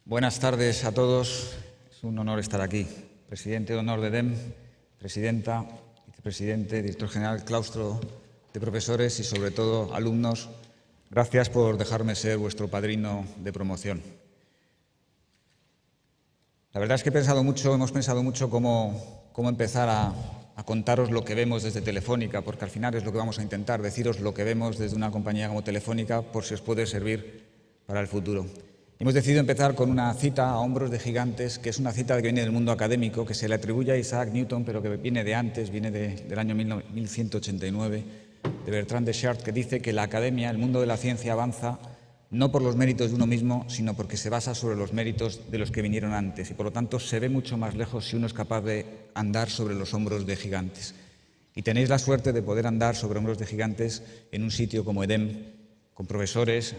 Buenas tardes a todos. Es un honor estar aquí. Presidente de honor de EDEM, presidenta, vicepresidente, director general, claustro de profesores y, sobre todo, alumnos, gracias por dejarme ser vuestro padrino de promoción. La verdad es que hemos pensado mucho cómo empezar a contaros lo que vemos desde Telefónica, porque al final es lo que vamos a intentar, deciros lo que vemos desde una compañía como Telefónica, por si os puede servir para el futuro. Hemos decidido empezar con una cita a hombros de gigantes, que es una cita que viene del mundo académico, que se le atribuye a Isaac Newton, pero que viene de antes, viene del año 1189, de Bertrand de Chartres, que dice que la academia, el mundo de la ciencia, avanza no por los méritos de uno mismo, sino porque se basa sobre los méritos de los que vinieron antes. Y, por lo tanto, se ve mucho más lejos si uno es capaz de andar sobre los hombros de gigantes. Y tenéis la suerte de poder andar sobre hombros de gigantes en un sitio como EDEM, con profesores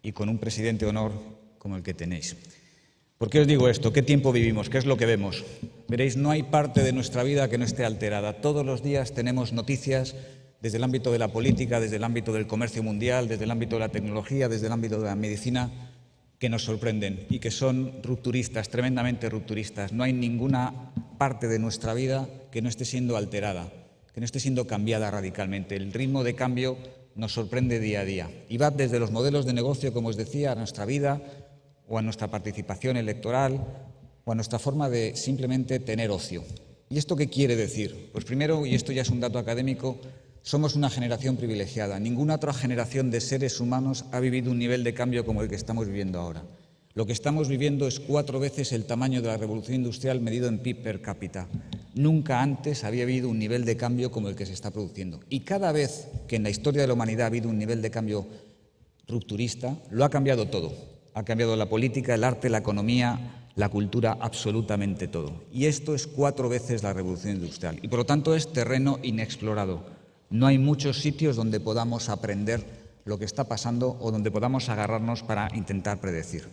y con un presidente de honor como el que tenéis. ¿Por qué os digo esto? ¿Qué tiempo vivimos? ¿Qué es lo que vemos? Veréis, no hay parte de nuestra vida que no esté alterada. Todos los días tenemos noticias desde el ámbito de la política, desde el ámbito del comercio mundial, desde el ámbito de la tecnología, desde el ámbito de la medicina, que nos sorprenden y que son rupturistas, tremendamente rupturistas. No hay ninguna parte de nuestra vida que no esté siendo alterada, que no esté siendo cambiada radicalmente. El ritmo de cambio nos sorprende día a día y va desde los modelos de negocio, como os decía, a nuestra vida o a nuestra participación electoral o a nuestra forma de simplemente tener ocio. ¿Y esto qué quiere decir? Pues primero, y esto ya es un dato académico, somos una generación privilegiada. Ninguna otra generación de seres humanos ha vivido un nivel de cambio como el que estamos viviendo ahora. Lo que estamos viviendo es 4 veces el tamaño de la revolución industrial medido en PIB per cápita. Nunca antes había habido un nivel de cambio como el que se está produciendo. Y cada vez que en la historia de la humanidad ha habido un nivel de cambio rupturista, lo ha cambiado todo. Ha cambiado la política, el arte, la economía, la cultura, absolutamente todo. Y esto es 4 veces la revolución industrial. Y por lo tanto es terreno inexplorado. No hay muchos sitios donde podamos aprender lo que está pasando o donde podamos agarrarnos para intentar predecir.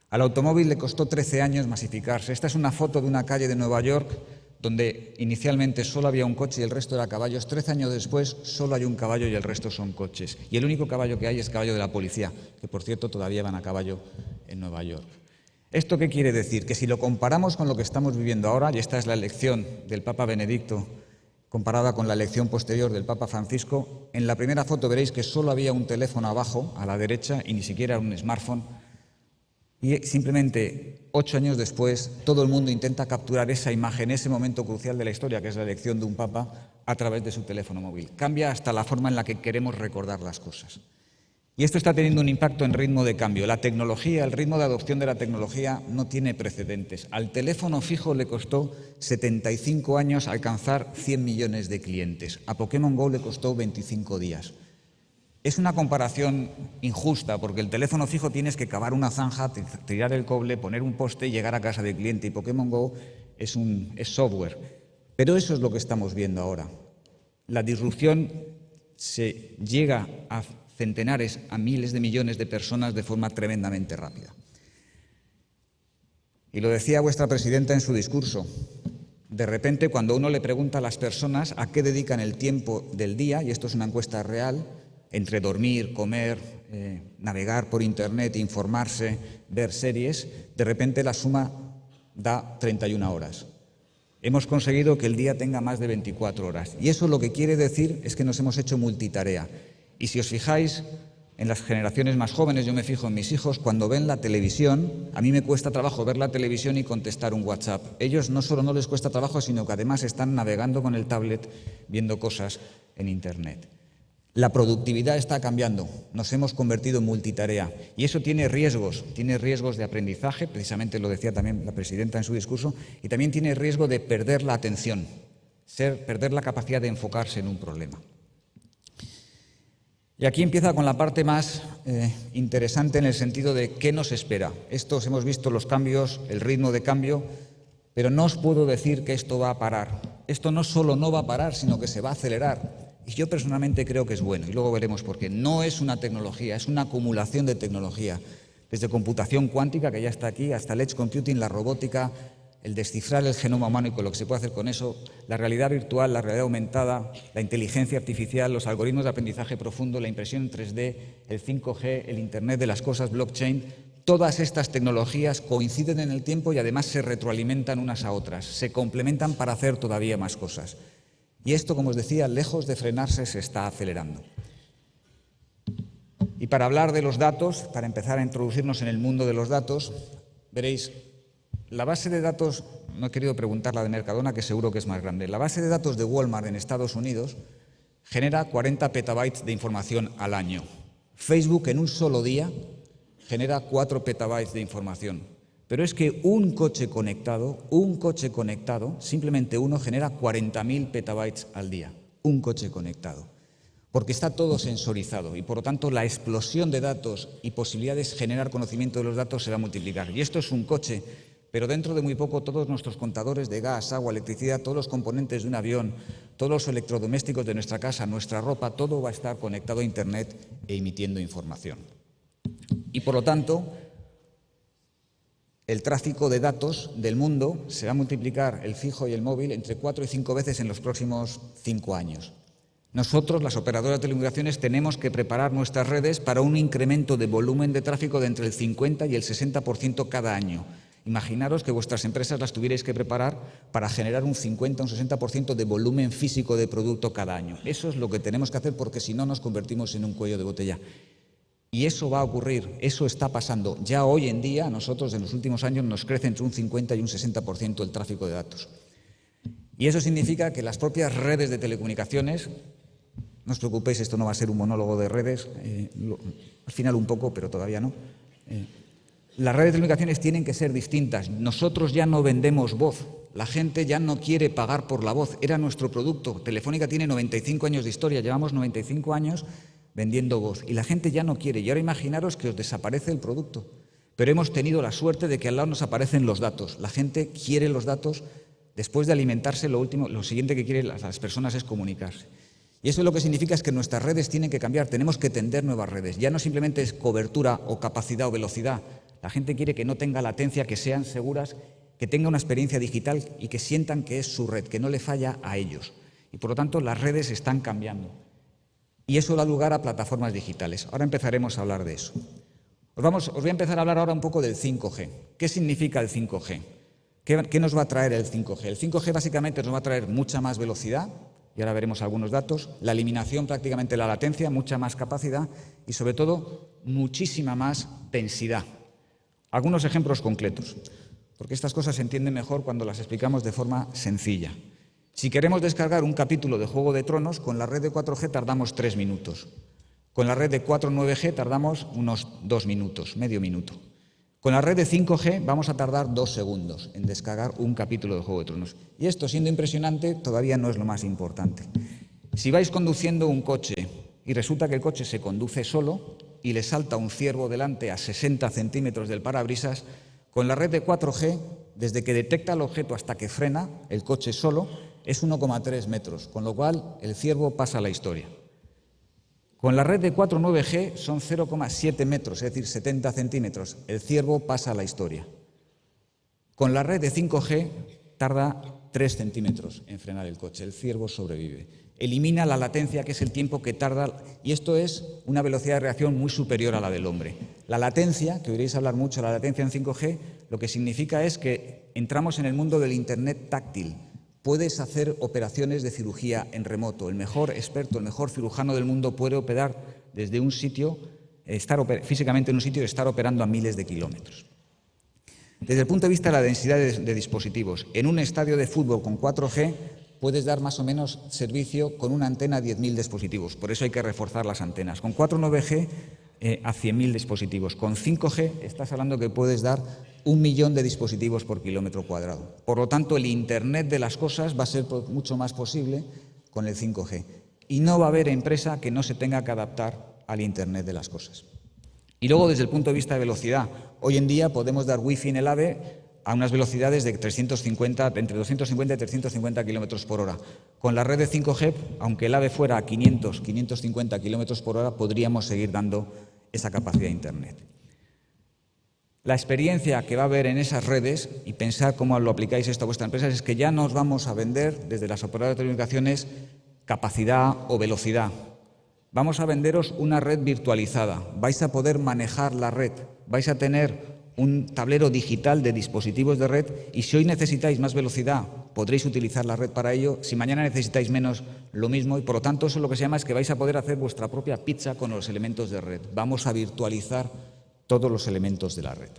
Al automóvil le costó 13 años masificarse. Esta es una foto de una calle de Nueva York donde inicialmente solo había un coche y el resto era caballos. 13 años después solo hay un caballo y el resto son coches. Y el único caballo que hay es caballo de la policía, que por cierto todavía van a caballo en Nueva York. ¿Esto qué quiere decir? Que si lo comparamos con lo que estamos viviendo ahora, y esta es la elección del Papa Benedicto comparada con la elección posterior del Papa Francisco, en la primera foto veréis que solo había un teléfono abajo, a la derecha, y ni siquiera un smartphone. Y simplemente 8 años después, todo el mundo intenta capturar esa imagen, ese momento crucial de la historia, que es la elección de un papa, a través de su teléfono móvil. Cambia hasta la forma en la que queremos recordar las cosas. Y esto está teniendo un impacto en ritmo de cambio. La tecnología, el ritmo de adopción de la tecnología no tiene precedentes. Al teléfono fijo le costó 75 años alcanzar 100 millones de clientes. A Pokémon Go le costó 25 días. Es una comparación injusta, porque el teléfono fijo tienes que cavar una zanja, tirar el cobre, poner un poste y llegar a casa del cliente. Y Pokémon Go es software. Pero eso es lo que estamos viendo ahora. La disrupción se llega a centenares, a miles de millones de personas de forma tremendamente rápida. Y lo decía vuestra presidenta en su discurso. De repente, cuando uno le pregunta a las personas a qué dedican el tiempo del día, y esto es una encuesta real, entre dormir, comer, navegar por Internet, informarse, ver series, de repente la suma da 31 horas. Hemos conseguido que el día tenga más de 24 horas. Y eso lo que quiere decir es que nos hemos hecho multitarea. Y si os fijáis en las generaciones más jóvenes, yo me fijo en mis hijos, cuando ven la televisión, a mí me cuesta trabajo ver la televisión y contestar un WhatsApp. Ellos no solo no les cuesta trabajo, sino que además están navegando con el tablet, viendo cosas en Internet. La productividad está cambiando, nos hemos convertido en multitarea y eso tiene riesgos de aprendizaje, precisamente lo decía también la presidenta en su discurso, y también tiene riesgo de perder la atención, perder la capacidad de enfocarse en un problema. Y aquí empieza con la parte más interesante en el sentido de qué nos espera. Hemos visto los cambios, el ritmo de cambio, pero no os puedo decir que esto va a parar. Esto no solo no va a parar, sino que se va a acelerar. Y yo personalmente creo que es bueno, y luego veremos por qué. No es una tecnología, es una acumulación de tecnología. Desde computación cuántica, que ya está aquí, hasta el edge computing, la robótica, el descifrar el genoma humano y con lo que se puede hacer con eso, la realidad virtual, la realidad aumentada, la inteligencia artificial, los algoritmos de aprendizaje profundo, la impresión en 3D, el 5G, el Internet de las cosas, blockchain, Todas estas tecnologías coinciden en el tiempo y además se retroalimentan unas a otras, se complementan para hacer todavía más cosas. Y esto, como os decía, lejos de frenarse, se está acelerando. Y para hablar de los datos, para empezar a introducirnos en el mundo de los datos, veréis, la base de datos, no he querido preguntar la de Mercadona, que seguro que es más grande, la base de datos de Walmart en Estados Unidos genera 40 petabytes de información al año. Facebook en un solo día genera 4 petabytes de información. Pero es que un coche conectado, simplemente uno, genera 40.000 petabytes al día. Un coche conectado. Porque está todo sensorizado y, por lo tanto, la explosión de datos y posibilidades de generar conocimiento de los datos se va a multiplicar. Y esto es un coche, pero dentro de muy poco todos nuestros contadores de gas, agua, electricidad, todos los componentes de un avión, todos los electrodomésticos de nuestra casa, nuestra ropa, todo va a estar conectado a Internet e emitiendo información. Y, por lo tanto, el tráfico de datos del mundo se va a multiplicar, el fijo y el móvil, entre 4 y 5 veces en los próximos 5 años. Nosotros, las operadoras de telecomunicaciones, tenemos que preparar nuestras redes para un incremento de volumen de tráfico de entre el 50 y el 60% cada año. Imaginaros que vuestras empresas las tuvierais que preparar para generar un 50 o un 60% de volumen físico de producto cada año. Eso es lo que tenemos que hacer, porque si no nos convertimos en un cuello de botella. Y eso va a ocurrir, eso está pasando. Ya hoy en día, a nosotros en los últimos años nos crece entre un 50 y un 60% el tráfico de datos. Y eso significa que las propias redes de telecomunicaciones, no os preocupéis, esto no va a ser un monólogo de redes, al final un poco, pero todavía no. Las redes de telecomunicaciones tienen que ser distintas. Nosotros ya no vendemos voz, la gente ya no quiere pagar por la voz, era nuestro producto. Telefónica tiene 95 años de historia, llevamos 95 años vendiendo voz y la gente ya no quiere. Y ahora imaginaros que os desaparece el producto, pero hemos tenido la suerte de que al lado nos aparecen los datos. La gente quiere los datos. Después de alimentarse, lo siguiente que quieren las personas es comunicarse. Y eso lo que significa es que nuestras redes tienen que cambiar, tenemos que tender nuevas redes. Ya no simplemente es cobertura o capacidad o velocidad. La gente quiere que no tenga latencia, que sean seguras, que tenga una experiencia digital y que sientan que es su red, que no le falla a ellos. Y por lo tanto las redes están cambiando. Y eso da lugar a plataformas digitales. Ahora empezaremos a hablar de eso. Os voy a empezar a hablar ahora un poco del 5G. ¿Qué significa el 5G? ¿Qué nos va a traer el 5G? El 5G básicamente nos va a traer mucha más velocidad, y ahora veremos algunos datos, la eliminación prácticamente de la latencia, mucha más capacidad y, sobre todo, muchísima más densidad. Algunos ejemplos concretos, porque estas cosas se entienden mejor cuando las explicamos de forma sencilla. Si queremos descargar un capítulo de Juego de Tronos, con la red de 4G tardamos 3 minutos. Con la red de 4.9G tardamos unos 2 minutos, medio minuto. Con la red de 5G vamos a tardar 2 segundos en descargar un capítulo de Juego de Tronos. Y esto, siendo impresionante, todavía no es lo más importante. Si vais conduciendo un coche y resulta que el coche se conduce solo y le salta un ciervo delante a 60 centímetros del parabrisas, con la red de 4G, desde que detecta el objeto hasta que frena, el coche solo, es 1,3 metros, con lo cual el ciervo pasa a la historia. Con la red de 4.9G son 0,7 metros, es decir, 70 centímetros. El ciervo pasa a la historia. Con la red de 5G tarda 3 centímetros en frenar el coche. El ciervo sobrevive. Elimina la latencia, que es el tiempo que tarda, y esto es una velocidad de reacción muy superior a la del hombre. La latencia, que oiréis hablar mucho, la latencia en 5G, lo que significa es que entramos en el mundo del Internet táctil. Puedes hacer operaciones de cirugía en remoto. El mejor experto, el mejor cirujano del mundo puede operar desde un sitio, estar físicamente en un sitio y estar operando a miles de kilómetros. Desde el punto de vista de la densidad de dispositivos, en un estadio de fútbol con 4G puedes dar más o menos servicio con una antena a 10.000 dispositivos. Por eso hay que reforzar las antenas. Con 4.9G a 100.000 dispositivos. Con 5G estás hablando que puedes dar 1 millón de dispositivos por kilómetro cuadrado. Por lo tanto, el Internet de las cosas va a ser mucho más posible con el 5G. Y no va a haber empresa que no se tenga que adaptar al Internet de las cosas. Y luego, desde el punto de vista de velocidad, hoy en día podemos dar Wi-Fi en el AVE a unas velocidades de entre 250 y 350 kilómetros por hora. Con la red de 5G, aunque el AVE fuera a 500, 550 kilómetros por hora, podríamos seguir dando esa capacidad de Internet. La experiencia que va a haber en esas redes, y pensad cómo lo aplicáis esto a vuestra empresa, es que ya no os vamos a vender desde las operadoras de telecomunicaciones capacidad o velocidad. Vamos a venderos una red virtualizada. Vais a poder manejar la red. Vais a tener un tablero digital de dispositivos de red y si hoy necesitáis más velocidad, podréis utilizar la red para ello. Si mañana necesitáis menos, lo mismo. Y por lo tanto, eso lo que se llama es que vais a poder hacer vuestra propia pizza con los elementos de red. Vamos a virtualizar todos los elementos de la red.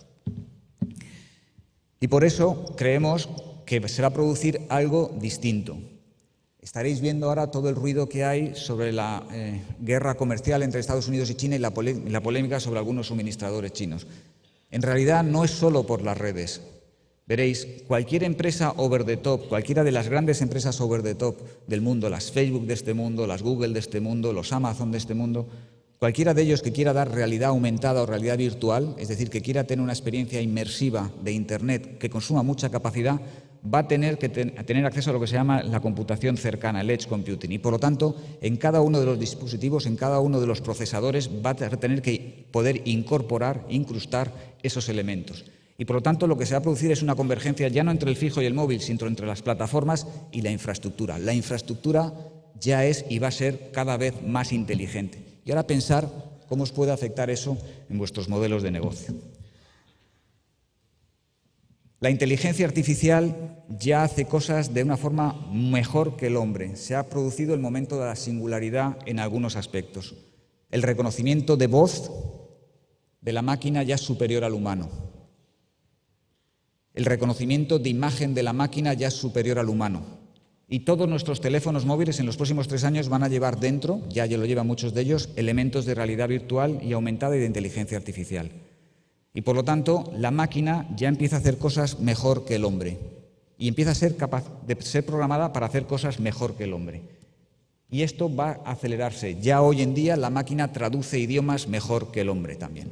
Y por eso creemos que se va a producir algo distinto. Estaréis viendo ahora todo el ruido que hay sobre la guerra comercial entre Estados Unidos y China y la polémica sobre algunos suministradores chinos. En realidad no es solo por las redes. Veréis, cualquier empresa over the top, cualquiera de las grandes empresas over the top del mundo, las Facebook de este mundo, las Google de este mundo, los Amazon de este mundo, cualquiera de ellos que quiera dar realidad aumentada o realidad virtual, es decir, que quiera tener una experiencia inmersiva de Internet que consuma mucha capacidad, va a tener que tener acceso a lo que se llama la computación cercana, el edge computing. Y por lo tanto, en cada uno de los dispositivos, en cada uno de los procesadores, va a tener que poder incorporar, incrustar esos elementos. Y por lo tanto, lo que se va a producir es una convergencia ya no entre el fijo y el móvil, sino entre las plataformas y la infraestructura. La infraestructura ya es y va a ser cada vez más inteligente. Y ahora pensar cómo os puede afectar eso en vuestros modelos de negocio. La inteligencia artificial ya hace cosas de una forma mejor que el hombre. Se ha producido el momento de la singularidad en algunos aspectos. El reconocimiento de voz de la máquina ya es superior al humano. El reconocimiento de imagen de la máquina ya es superior al humano. Y todos nuestros teléfonos móviles en los próximos 3 años van a llevar dentro, ya lo llevan muchos de ellos, elementos de realidad virtual y aumentada y de inteligencia artificial. Y por lo tanto, la máquina ya empieza a hacer cosas mejor que el hombre y empieza a ser capaz de ser programada para hacer cosas mejor que el hombre. Y esto va a acelerarse. Ya hoy en día la máquina traduce idiomas mejor que el hombre también.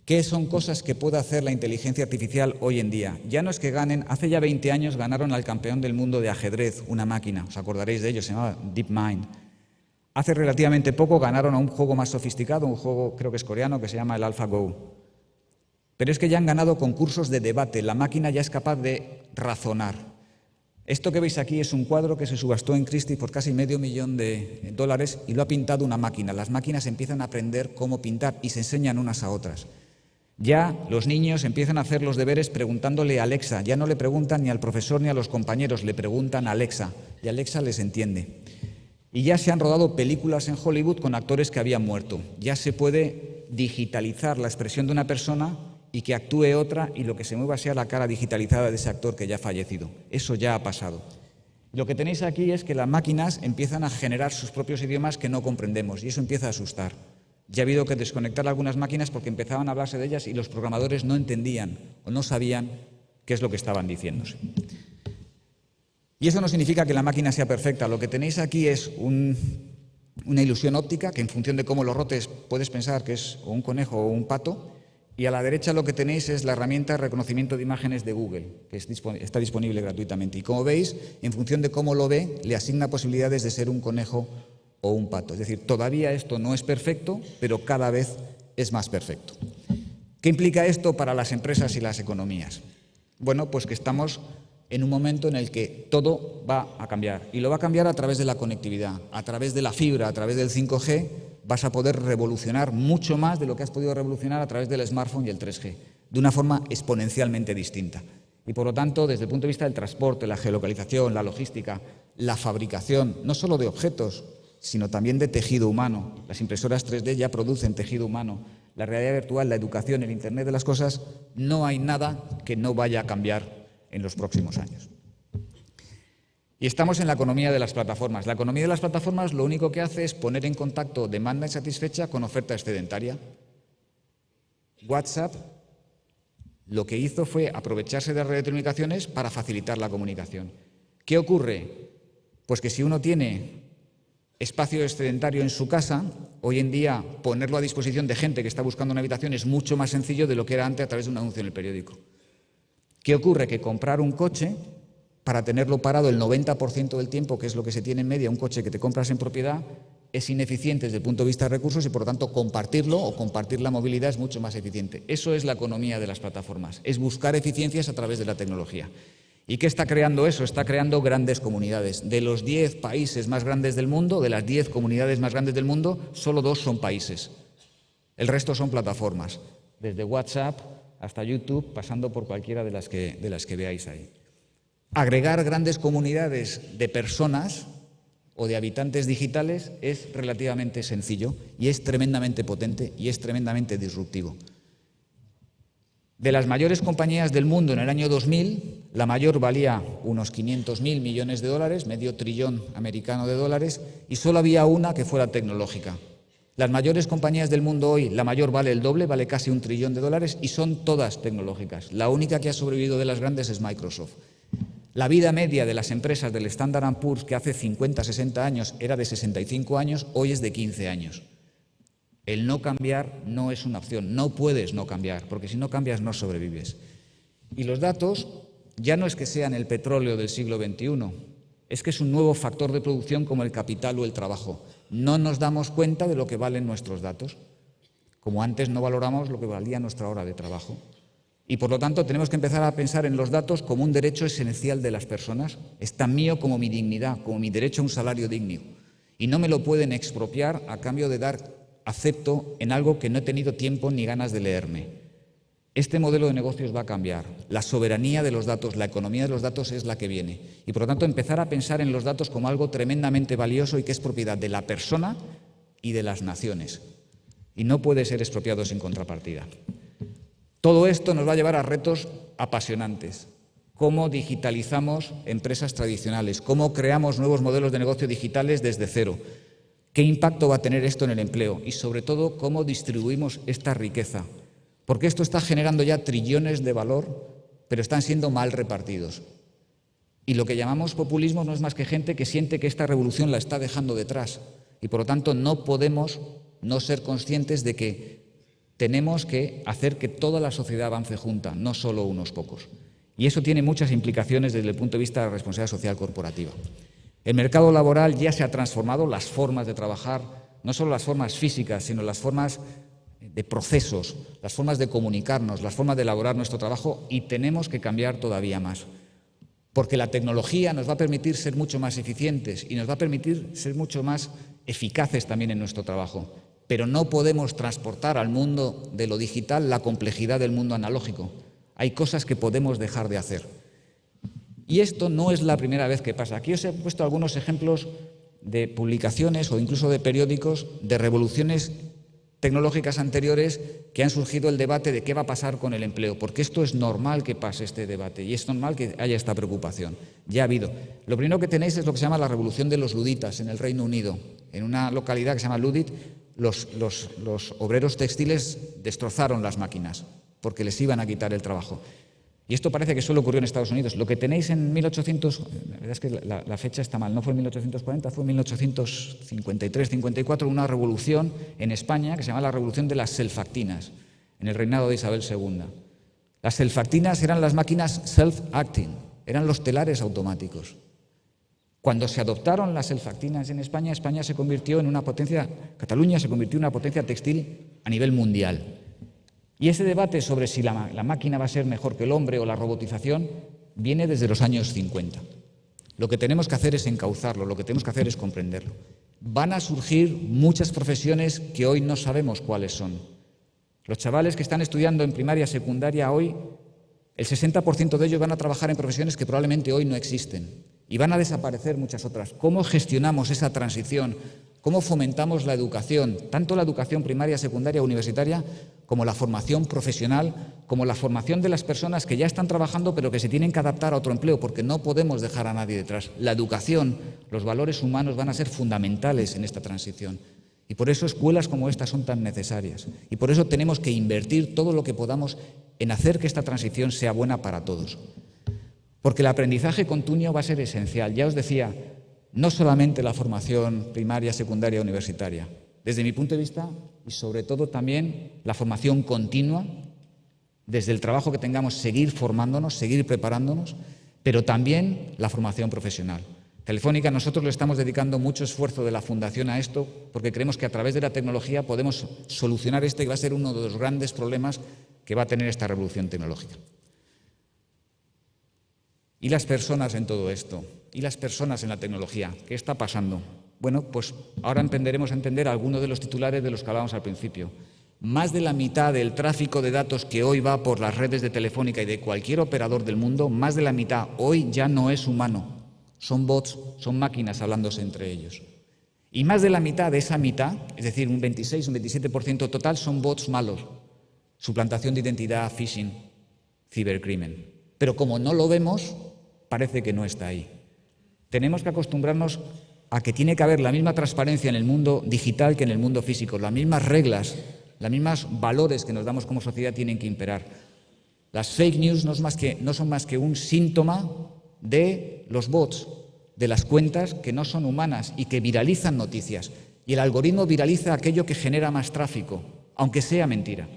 ¿Qué son cosas que puede hacer la inteligencia artificial hoy en día? Ya no es que ganen, hace ya 20 años ganaron al campeón del mundo de ajedrez, una máquina, os acordaréis de ello, se llamaba DeepMind. Hace relativamente poco ganaron a un juego más sofisticado, un juego creo que es coreano, que se llama el AlphaGo. Pero es que ya han ganado concursos de debate, la máquina ya es capaz de razonar. Esto que veis aquí es un cuadro que se subastó en Christie's por casi $500,000 y lo ha pintado una máquina. Las máquinas empiezan a aprender cómo pintar y se enseñan unas a otras. Ya los niños empiezan a hacer los deberes preguntándole a Alexa. Ya no le preguntan ni al profesor ni a los compañeros, le preguntan a Alexa y Alexa les entiende. Y ya se han rodado películas en Hollywood con actores que habían muerto. Ya se puede digitalizar la expresión de una persona y que actúe otra y lo que se mueva sea la cara digitalizada de ese actor que ya ha fallecido. Eso ya ha pasado. Lo que tenéis aquí es que las máquinas empiezan a generar sus propios idiomas que no comprendemos y eso empieza a asustar. Ya ha habido que desconectar algunas máquinas porque empezaban a hablarse de ellas y los programadores no entendían o no sabían qué es lo que estaban diciéndose. Y eso no significa que la máquina sea perfecta. Lo que tenéis aquí es una ilusión óptica que en función de cómo lo rotes puedes pensar que es o un conejo o un pato. Y a la derecha lo que tenéis es la herramienta de reconocimiento de imágenes de Google, que está disponible gratuitamente. Y como veis, en función de cómo lo ve, le asigna posibilidades de ser un conejo o un pato. Es decir, todavía esto no es perfecto, pero cada vez es más perfecto. ¿Qué implica esto para las empresas y las economías? Bueno, pues que estamos en un momento en el que todo va a cambiar. Y lo va a cambiar a través de la conectividad, a través de la fibra, a través del 5G, vas a poder revolucionar mucho más de lo que has podido revolucionar a través del smartphone y el 3G, de una forma exponencialmente distinta. Y por lo tanto, desde el punto de vista del transporte, la geolocalización, la logística, la fabricación, no solo de objetos, sino también de tejido humano. Las impresoras 3D ya producen tejido humano. La realidad virtual, la educación, el Internet de las cosas, no hay nada que no vaya a cambiar en los próximos años. Y estamos en la economía de las plataformas. La economía de las plataformas lo único que hace es poner en contacto demanda insatisfecha con oferta excedentaria. WhatsApp lo que hizo fue aprovecharse de las redes de telecomunicaciones para facilitar la comunicación. ¿Qué ocurre? Pues que si uno tiene espacio excedentario en su casa, hoy en día ponerlo a disposición de gente que está buscando una habitación es mucho más sencillo de lo que era antes a través de un anuncio en el periódico. ¿Qué ocurre? Que comprar un coche, para tenerlo parado el 90% del tiempo, que es lo que se tiene en media un coche que te compras en propiedad, es ineficiente desde el punto de vista de recursos y por lo tanto compartirlo o compartir la movilidad es mucho más eficiente. Eso es la economía de las plataformas, es buscar eficiencias a través de la tecnología. ¿Y qué está creando eso? Está creando grandes comunidades. De los 10 países más grandes del mundo, de las 10 comunidades más grandes del mundo, solo 2 son países. El resto son plataformas, desde WhatsApp hasta YouTube, pasando por cualquiera de las que veáis ahí. Agregar grandes comunidades de personas o de habitantes digitales es relativamente sencillo y es tremendamente potente y es tremendamente disruptivo. De las mayores compañías del mundo en el año 2000, la mayor valía unos 500.000 millones de dólares, medio trillón americano de dólares, y solo había una que fuera tecnológica. Las mayores compañías del mundo hoy, la mayor vale el doble, vale casi $1 trillón y son todas tecnológicas. La única que ha sobrevivido de las grandes es Microsoft. La vida media de las empresas del Standard & Poor's, que hace 50, 60 años era de 65 años, hoy es de 15 años. El no cambiar no es una opción, no puedes no cambiar, porque si no cambias no sobrevives. Y los datos ya no es que sean el petróleo del siglo XXI, es que es un nuevo factor de producción como el capital o el trabajo. No nos damos cuenta de lo que valen nuestros datos, como antes no valoramos lo que valía nuestra hora de trabajo. Y por lo tanto tenemos que empezar a pensar en los datos como un derecho esencial de las personas. Es tan mío como mi dignidad, como mi derecho a un salario digno. Y no me lo pueden expropiar a cambio de dar acepto en algo que no he tenido tiempo ni ganas de leerme. Este modelo de negocios va a cambiar. La soberanía de los datos, la economía de los datos es la que viene. Y por lo tanto empezar a pensar en los datos como algo tremendamente valioso y que es propiedad de la persona y de las naciones. Y no puede ser expropiado sin contrapartida. Todo esto nos va a llevar a retos apasionantes. Cómo digitalizamos empresas tradicionales, cómo creamos nuevos modelos de negocio digitales desde cero. ¿Qué impacto va a tener esto en el empleo? Y sobre todo, ¿cómo distribuimos esta riqueza? Porque esto está generando ya trillones de valor, pero están siendo mal repartidos. Y lo que llamamos populismo no es más que gente que siente que esta revolución la está dejando detrás. Y por lo tanto no podemos no ser conscientes de que tenemos que hacer que toda la sociedad avance junta, no solo unos pocos. Y eso tiene muchas implicaciones desde el punto de vista de la responsabilidad social corporativa. El mercado laboral ya se ha transformado, las formas de trabajar, no solo las formas físicas, sino las formas de procesos, las formas de comunicarnos, las formas de elaborar nuestro trabajo, y tenemos que cambiar todavía más. Porque la tecnología nos va a permitir ser mucho más eficientes y nos va a permitir ser mucho más eficaces también en nuestro trabajo. Pero no podemos transportar al mundo de lo digital la complejidad del mundo analógico. Hay cosas que podemos dejar de hacer. Y esto no es la primera vez que pasa. Aquí os he puesto algunos ejemplos de publicaciones o incluso de periódicos de revoluciones tecnológicas anteriores que han surgido el debate de qué va a pasar con el empleo, porque esto es normal que pase este debate y es normal que haya esta preocupación. Ya ha habido. Lo primero que tenéis es lo que se llama la revolución de los luditas en el Reino Unido. En una localidad que se llama Ludit, los obreros textiles destrozaron las máquinas porque les iban a quitar el trabajo. Y esto parece que solo ocurrió en Estados Unidos. Lo que tenéis en 1800, la verdad es que la fecha está mal, no fue en 1840, fue en 1853-54, una revolución en España que se llama la revolución de las selfactinas, en el reinado de Isabel II. Las selfactinas eran las máquinas self-acting, eran los telares automáticos. Cuando se adoptaron las selfactinas en España, España se convirtió en una potencia, Cataluña se convirtió en una potencia textil a nivel mundial. Y ese debate sobre si la máquina va a ser mejor que el hombre o la robotización viene desde los años 50. Lo que tenemos que hacer es encauzarlo, lo que tenemos que hacer es comprenderlo. Van a surgir muchas profesiones que hoy no sabemos cuáles son. Los chavales que están estudiando en primaria, secundaria hoy, el 60% de ellos van a trabajar en profesiones que probablemente hoy no existen. Y van a desaparecer muchas otras. ¿Cómo gestionamos esa transición? ¿Cómo fomentamos la educación, tanto la educación primaria, secundaria, universitaria, como la formación profesional, como la formación de las personas que ya están trabajando pero que se tienen que adaptar a otro empleo, porque no podemos dejar a nadie detrás? La educación, los valores humanos van a ser fundamentales en esta transición. Y por eso escuelas como esta son tan necesarias. Y por eso tenemos que invertir todo lo que podamos en hacer que esta transición sea buena para todos. Porque el aprendizaje continuo va a ser esencial. Ya os decía, no solamente la formación primaria, secundaria, universitaria. Desde mi punto de vista, y sobre todo también la formación continua, desde el trabajo que tengamos, seguir formándonos, seguir preparándonos, pero también la formación profesional. Telefónica, nosotros le estamos dedicando mucho esfuerzo de la Fundación a esto, porque creemos que a través de la tecnología podemos solucionar que va a ser uno de los grandes problemas que va a tener esta revolución tecnológica. ¿Y las personas en todo esto? ¿Y las personas en la tecnología? ¿Qué está pasando? Bueno, pues ahora empezaremos a entender algunos de los titulares de los que hablábamos al principio. Más de la mitad del tráfico de datos que hoy va por las redes de Telefónica y de cualquier operador del mundo, más de la mitad hoy ya no es humano. Son bots, son máquinas hablándose entre ellos. Y más de la mitad de esa mitad, es decir, un 26, un 27% total, son bots malos. Suplantación de identidad, phishing, cibercrimen. Pero como no lo vemos, parece que no está ahí. Tenemos que acostumbrarnos a que tiene que haber la misma transparencia en el mundo digital que en el mundo físico. Las mismas reglas, los mismos valores que nos damos como sociedad tienen que imperar. Las fake news no son más que un síntoma de los bots, de las cuentas que no son humanas y que viralizan noticias. Y el algoritmo viraliza aquello que genera más tráfico, aunque sea mentira.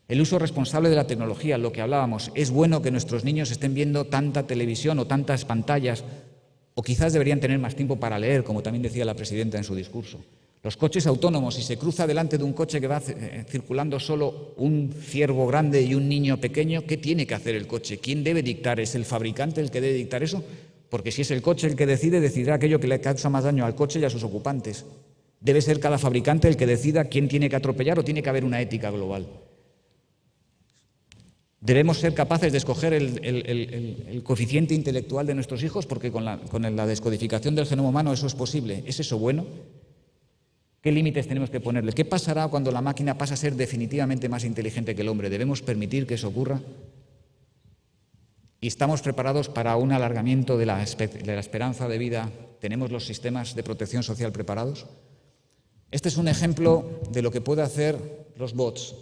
El uso responsable de la tecnología, lo que hablábamos, es bueno que nuestros niños estén viendo tanta televisión o tantas pantallas, o quizás deberían tener más tiempo para leer, como también decía la presidenta en su discurso. Los coches autónomos, si se cruza delante de un coche que va circulando solo un ciervo grande y un niño pequeño, ¿qué tiene que hacer el coche? ¿Quién debe dictar? ¿Es el fabricante el que debe dictar eso? Porque si es el coche el que decide, decidirá aquello que le causa más daño al coche y a sus ocupantes. Debe ser cada fabricante el que decida quién tiene que atropellar o tiene que haber una ética global. Debemos ser capaces de escoger el coeficiente intelectual de nuestros hijos porque con la descodificación del genoma humano eso es posible. ¿Es eso bueno? ¿Qué límites tenemos que ponerle? ¿Qué pasará cuando la máquina pasa a ser definitivamente más inteligente que el hombre? ¿Debemos permitir que eso ocurra? ¿Y estamos preparados para un alargamiento de la esperanza de vida? ¿Tenemos los sistemas de protección social preparados? Este es un ejemplo de lo que pueden hacer los bots.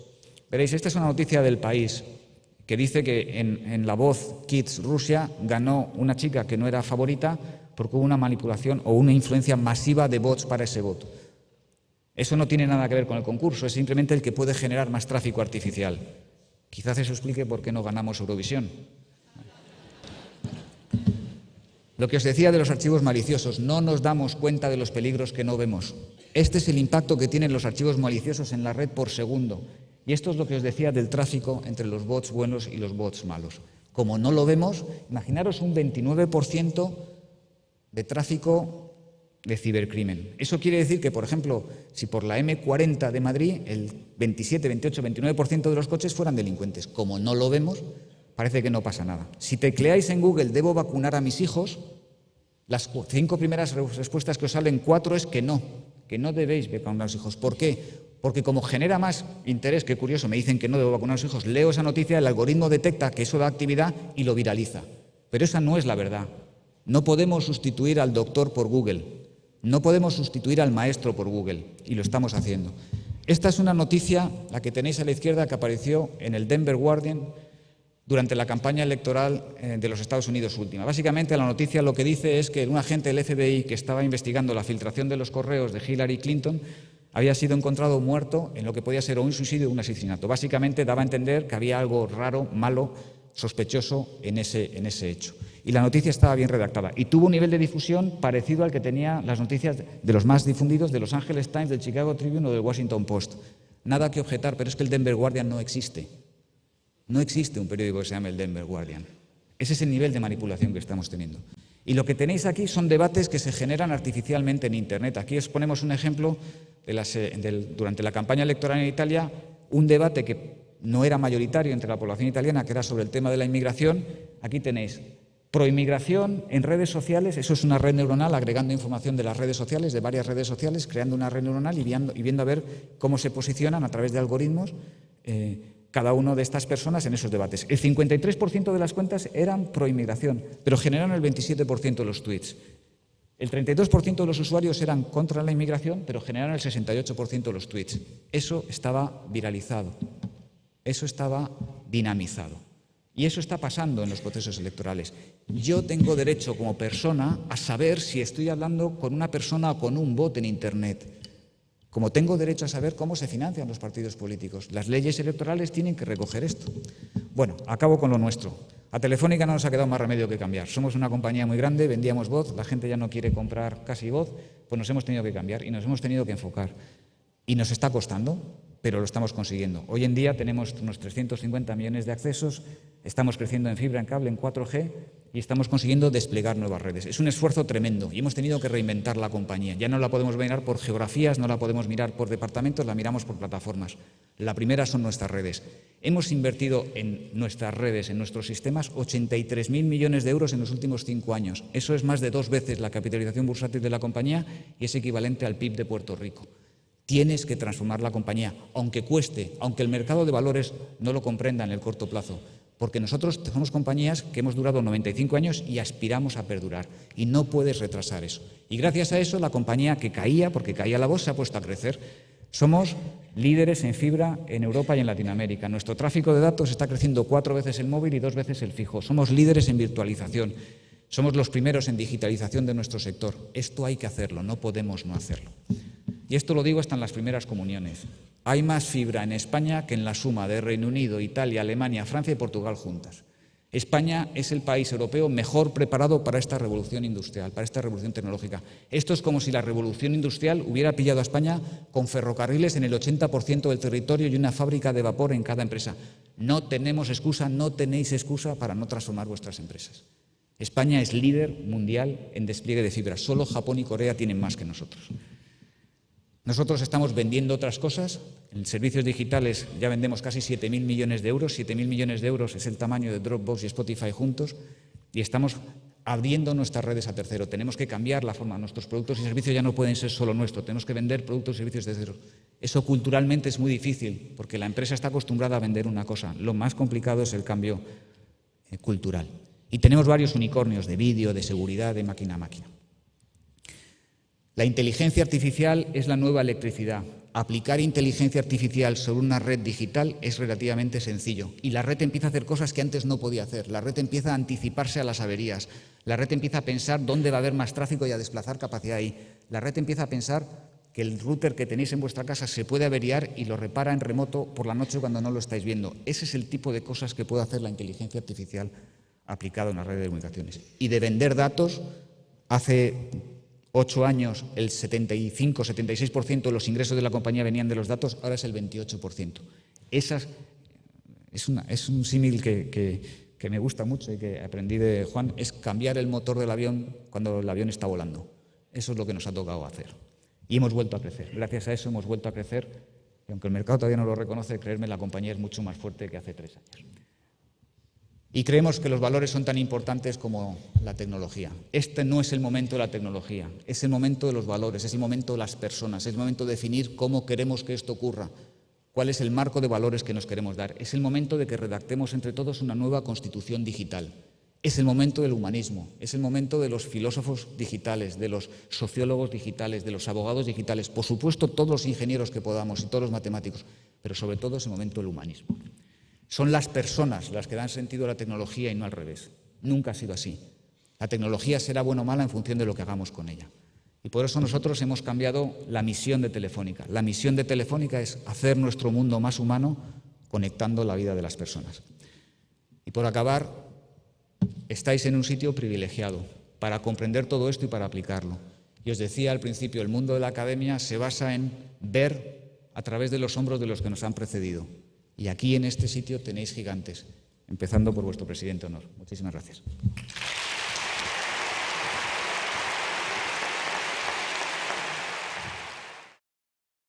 Veréis, esta es una noticia del País que dice que en La Voz Kids Rusia ganó una chica que no era favorita porque hubo una manipulación o una influencia masiva de bots para ese voto. Eso no tiene nada que ver con el concurso, es simplemente el que puede generar más tráfico artificial. Quizás eso explique por qué no ganamos Eurovisión. Lo que os decía de los archivos maliciosos, no nos damos cuenta de los peligros que no vemos. Este es el impacto que tienen los archivos maliciosos en la red por segundo. Y esto es lo que os decía del tráfico entre los bots buenos y los bots malos. Como no lo vemos, imaginaros un 29% de tráfico de cibercrimen. Eso quiere decir que, por ejemplo, si por la M40 de Madrid el 27, 28, 29% de los coches fueran delincuentes. Como no lo vemos, parece que no pasa nada. Si tecleáis en Google «debo vacunar a mis hijos», las 5 primeras respuestas que os salen, 4 es que no debéis vacunar a los hijos. ¿Por qué? Porque como genera más interés, qué curioso, me dicen que no debo vacunar a los hijos, leo esa noticia, el algoritmo detecta que eso da actividad y lo viraliza. Pero esa no es la verdad. No podemos sustituir al doctor por Google. No podemos sustituir al maestro por Google. Y lo estamos haciendo. Esta es una noticia, la que tenéis a la izquierda, que apareció en el Denver Guardian durante la campaña electoral de los Estados Unidos última. Básicamente la noticia lo que dice es que un agente del FBI que estaba investigando la filtración de los correos de Hillary Clinton había sido encontrado muerto en lo que podía ser o un suicidio o un asesinato. Básicamente daba a entender que había algo raro, malo, sospechoso en ese hecho. Y la noticia estaba bien redactada. Y tuvo un nivel de difusión parecido al que tenían las noticias de los más difundidos de Los Angeles Times, del Chicago Tribune o del Washington Post. Nada que objetar, pero es que el Denver Guardian no existe. No existe un periódico que se llame el Denver Guardian. Ese es el nivel de manipulación que estamos teniendo. Y lo que tenéis aquí son debates que se generan artificialmente en Internet. Aquí os ponemos un ejemplo durante la campaña electoral en Italia, un debate que no era mayoritario entre la población italiana, que era sobre el tema de la inmigración. Aquí tenéis proinmigración en redes sociales, eso es una red neuronal agregando información de las redes sociales, de varias redes sociales, creando una red neuronal y viendo a ver cómo se posicionan a través de algoritmos cada una de estas personas en esos debates. El 53% de las cuentas eran proinmigración, pero generaron el 27% de los tweets. El 32% de los usuarios eran contra la inmigración, pero generaron el 68% de los tweets. Eso estaba viralizado, eso estaba dinamizado. Y eso está pasando en los procesos electorales. Yo tengo derecho como persona a saber si estoy hablando con una persona o con un bot en Internet. Como tengo derecho a saber cómo se financian los partidos políticos. Las leyes electorales tienen que recoger esto. Bueno, acabo con lo nuestro. A Telefónica no nos ha quedado más remedio que cambiar. Somos una compañía muy grande, vendíamos voz, la gente ya no quiere comprar casi voz, pues nos hemos tenido que cambiar y nos hemos tenido que enfocar. Y nos está costando, pero lo estamos consiguiendo. Hoy en día tenemos unos 350 millones de accesos, estamos creciendo en fibra, en cable, en 4G y estamos consiguiendo desplegar nuevas redes. Es un esfuerzo tremendo y hemos tenido que reinventar la compañía. Ya no la podemos mirar por geografías, no la podemos mirar por departamentos, la miramos por plataformas. La primera son nuestras redes. Hemos invertido en nuestras redes, en nuestros sistemas, 83.000 millones de euros en los últimos 5 años. Eso es más de 2 veces la capitalización bursátil de la compañía y es equivalente al PIB de Puerto Rico. Tienes que transformar la compañía, aunque cueste, aunque el mercado de valores no lo comprenda en el corto plazo. Porque nosotros somos compañías que hemos durado 95 años y aspiramos a perdurar. Y no puedes retrasar eso. Y gracias a eso, la compañía que caía, porque caía la bolsa, se ha puesto a crecer. Somos líderes en fibra en Europa y en Latinoamérica. Nuestro tráfico de datos está creciendo 4 veces el móvil y 2 veces el fijo. Somos líderes en virtualización. Somos los primeros en digitalización de nuestro sector. Esto hay que hacerlo, no podemos no hacerlo. Y esto lo digo hasta en las primeras comuniones. Hay más fibra en España que en la suma de Reino Unido, Italia, Alemania, Francia y Portugal juntas. España es el país europeo mejor preparado para esta revolución industrial, para esta revolución tecnológica. Esto es como si la revolución industrial hubiera pillado a España con ferrocarriles en el 80% del territorio y una fábrica de vapor en cada empresa. No tenemos excusa, no tenéis excusa para no transformar vuestras empresas. España es líder mundial en despliegue de fibra. Solo Japón y Corea tienen más que nosotros. Nosotros estamos vendiendo otras cosas. En servicios digitales ya vendemos casi 7.000 millones de euros. 7.000 millones de euros es el tamaño de Dropbox y Spotify juntos. Y estamos abriendo nuestras redes a tercero. Tenemos que cambiar la forma. Nuestros productos y servicios ya no pueden ser solo nuestros. Tenemos que vender productos y servicios de cero. Eso culturalmente es muy difícil porque la empresa está acostumbrada a vender una cosa. Lo más complicado es el cambio cultural. Y tenemos varios unicornios de vídeo, de seguridad, de máquina a máquina. La inteligencia artificial es la nueva electricidad. Aplicar inteligencia artificial sobre una red digital es relativamente sencillo. Y la red empieza a hacer cosas que antes no podía hacer. La red empieza a anticiparse a las averías. La red empieza a pensar dónde va a haber más tráfico y a desplazar capacidad ahí. La red empieza a pensar que el router que tenéis en vuestra casa se puede averiar y lo repara en remoto por la noche cuando no lo estáis viendo. Ese es el tipo de cosas que puede hacer la inteligencia artificial aplicada en una red de comunicaciones. Y de vender datos, hace 8 años el 75-76% de los ingresos de la compañía venían de los datos, ahora es el 28%. Es un símil que me gusta mucho y que aprendí de Juan, es cambiar el motor del avión cuando el avión está volando. Eso es lo que nos ha tocado hacer. Y hemos vuelto a crecer. Gracias a eso hemos vuelto a crecer. Y aunque el mercado todavía no lo reconoce, creerme, la compañía es mucho más fuerte que hace 3 años. Y creemos que los valores son tan importantes como la tecnología. Este no es el momento de la tecnología, es el momento de los valores, es el momento de las personas, es el momento de definir cómo queremos que esto ocurra, cuál es el marco de valores que nos queremos dar. Es el momento de que redactemos entre todos una nueva constitución digital. Es el momento del humanismo, es el momento de los filósofos digitales, de los sociólogos digitales, de los abogados digitales, por supuesto todos los ingenieros que podamos y todos los matemáticos, pero sobre todo es el momento del humanismo. Son las personas las que dan sentido a la tecnología y no al revés. Nunca ha sido así. La tecnología será buena o mala en función de lo que hagamos con ella. Y por eso nosotros hemos cambiado la misión de Telefónica. La misión de Telefónica es hacer nuestro mundo más humano conectando la vida de las personas. Y por acabar, estáis en un sitio privilegiado para comprender todo esto y para aplicarlo. Y os decía al principio, el mundo de la academia se basa en ver a través de los hombros de los que nos han precedido. Y aquí en este sitio tenéis gigantes, empezando por vuestro presidente de honor. Muchísimas gracias.